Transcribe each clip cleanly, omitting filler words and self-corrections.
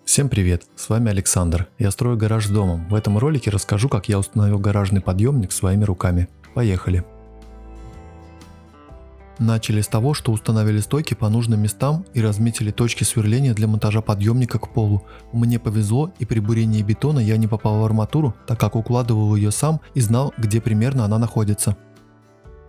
Всем привет, с вами Александр. Я строю гараж с домом. В этом ролике расскажу, как я установил гаражный подъемник своими руками. Поехали. Начали с того, что установили стойки по нужным местам и разметили точки сверления для монтажа подъемника к полу. Мне повезло, и при бурении бетона я не попал в арматуру, так как укладывал ее сам и знал, где примерно она находится.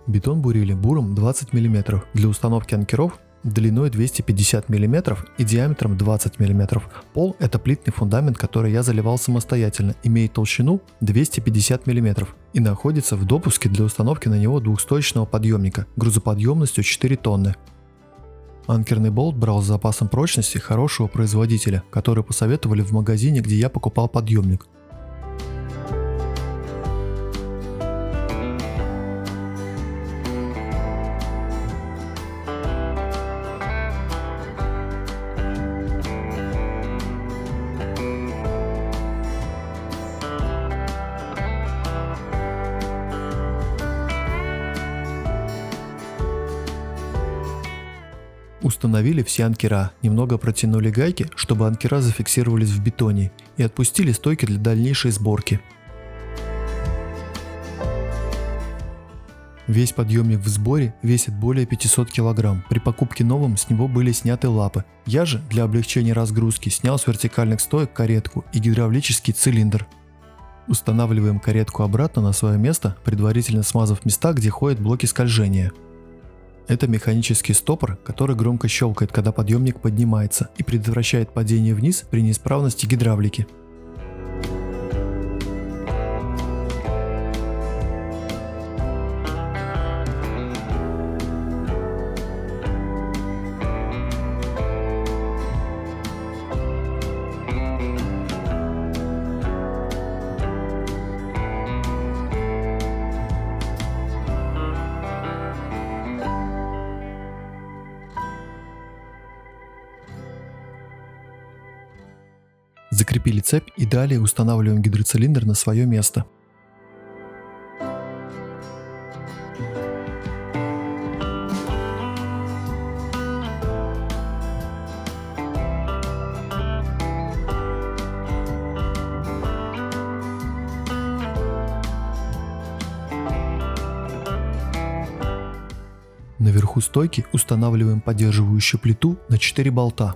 Бетон бурили буром 20 мм. Для установки анкеров длиной 250 мм и диаметром 20 мм. Пол – это плитный фундамент, который я заливал самостоятельно, имеет толщину 250 мм и находится в допуске для установки на него двухстоечного подъемника грузоподъемностью 4 тонны. Анкерный болт брал с запасом прочности хорошего производителя, который посоветовали в магазине, где я покупал подъемник. Установили все анкера, немного протянули гайки, чтобы анкера зафиксировались в бетоне, и отпустили стойки для дальнейшей сборки. Весь подъемник в сборе весит более 500 кг. При покупке новым с него были сняты лапы. Я же для облегчения разгрузки снял с вертикальных стоек каретку и гидравлический цилиндр. Устанавливаем каретку обратно на свое место, предварительно смазав места, где ходят блоки скольжения. Это механический стопор, который громко щелкает, когда подъемник поднимается, и предотвращает падение вниз при неисправности гидравлики. Закрепили цепь и далее устанавливаем гидроцилиндр на свое место. Наверху стойки устанавливаем поддерживающую плиту на 4 болта.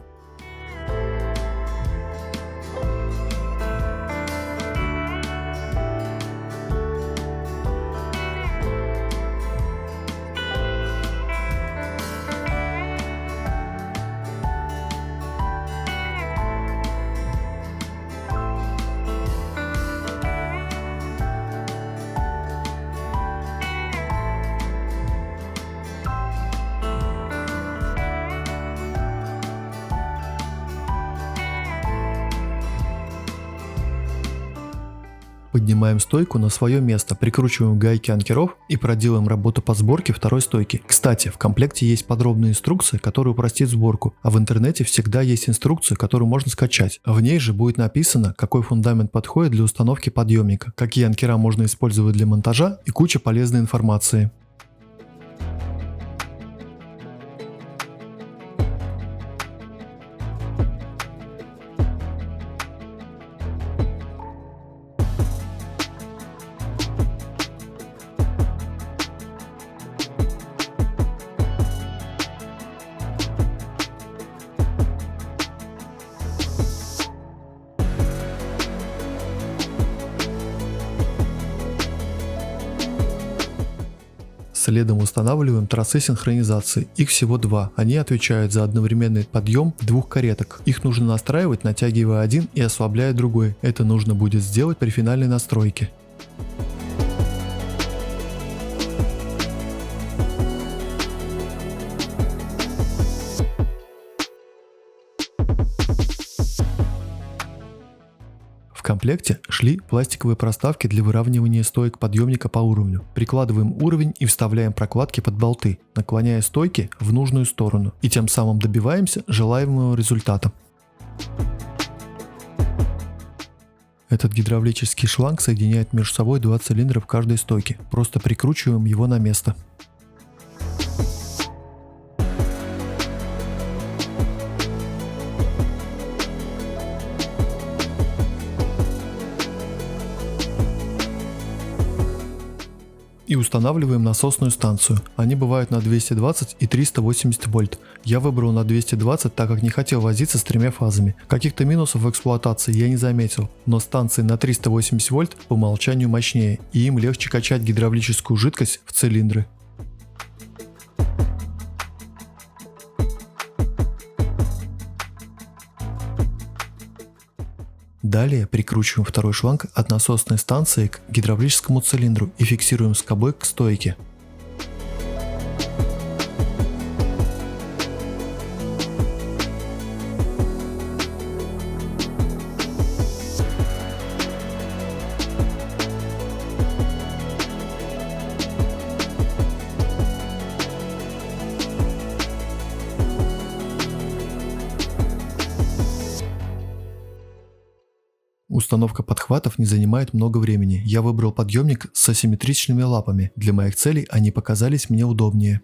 Поднимаем стойку на свое место, прикручиваем гайки анкеров и проделаем работу по сборке второй стойки. Кстати, в комплекте есть подробная инструкция, которая упростит сборку, а в интернете всегда есть инструкция, которую можно скачать. В ней же будет написано, какой фундамент подходит для установки подъемника, какие анкера можно использовать для монтажа и куча полезной информации. Следом устанавливаем тросы синхронизации. Их всего 2. Они отвечают за одновременный подъем 2 кареток. Их нужно настраивать, натягивая один и ослабляя другой. Это нужно будет сделать при финальной настройке. В комплекте шли пластиковые проставки для выравнивания стоек подъемника по уровню. Прикладываем уровень и вставляем прокладки под болты, наклоняя стойки в нужную сторону, и тем самым добиваемся желаемого результата. Этот гидравлический шланг соединяет между собой 2 цилиндра в каждой стойке. Просто прикручиваем его на место. И устанавливаем насосную станцию. Они бывают на 220 и 380 вольт. Я выбрал на 220, так как не хотел возиться с тремя фазами. Каких-то минусов в эксплуатации я не заметил, но станции на 380 вольт по умолчанию мощнее, и им легче качать гидравлическую жидкость в цилиндры. Далее прикручиваем второй шланг от насосной станции к гидравлическому цилиндру и фиксируем скобой к стойке. Установка подхватов не занимает много времени. Я выбрал подъемник с асимметричными лапами. Для моих целей они показались мне удобнее.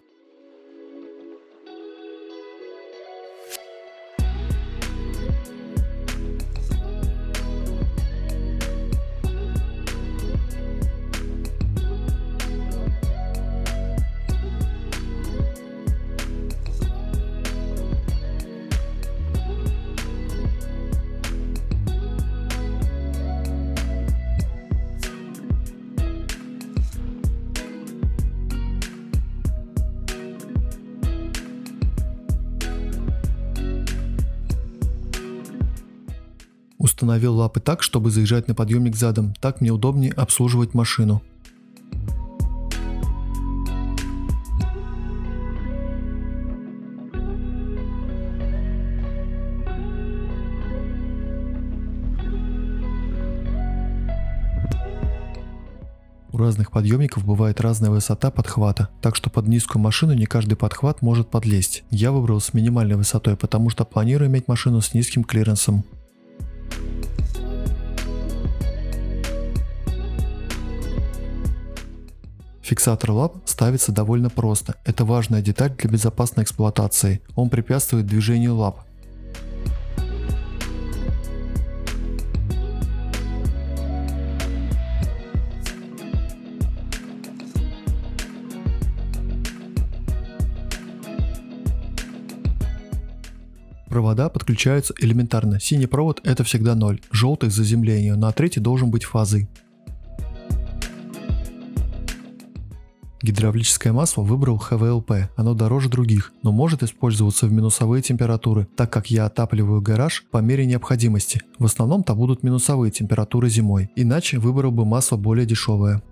Установил лапы так, чтобы заезжать на подъемник задом, так мне удобнее обслуживать машину. У разных подъемников бывает разная высота подхвата, так что под низкую машину не каждый подхват может подлезть. Я выбрал с минимальной высотой, потому что планирую иметь машину с низким клиренсом. Фиксатор лап ставится довольно просто. Это важная деталь для безопасной эксплуатации. Он препятствует движению лап. Провода подключаются элементарно. Синий провод — это всегда 0, желтый — заземлению, на третий должен быть фазой. Гидравлическое масло выбрал ХВЛП, оно дороже других, но может использоваться в минусовые температуры, так как я отапливаю гараж по мере необходимости. В основном там будут минусовые температуры зимой, иначе выбрал бы масло более дешевое.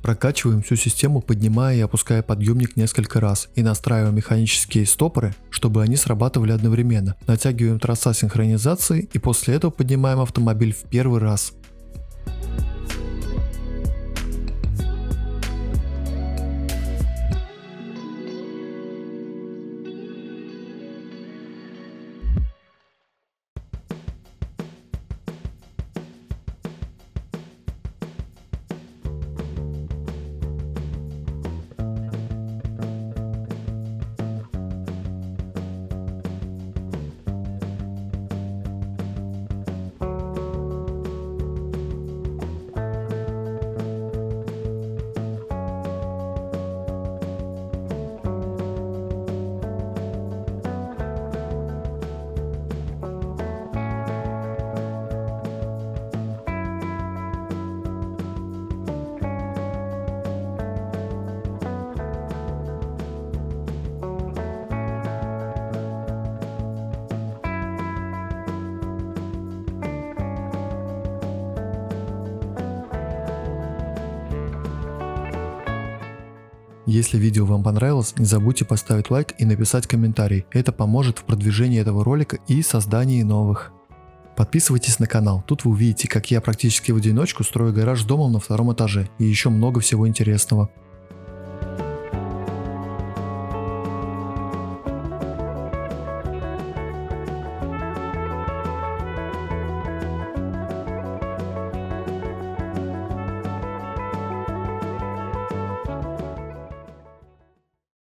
Прокачиваем всю систему, поднимая и опуская подъемник несколько раз, и настраиваем механические стопоры, чтобы они срабатывали одновременно. Натягиваем троса синхронизации и после этого поднимаем автомобиль в первый раз. Если видео вам понравилось, не забудьте поставить лайк и написать комментарий. Это поможет в продвижении этого ролика и создании новых. Подписывайтесь на канал, тут вы увидите, как я практически в одиночку строю гараж с домом на втором этаже и еще много всего интересного.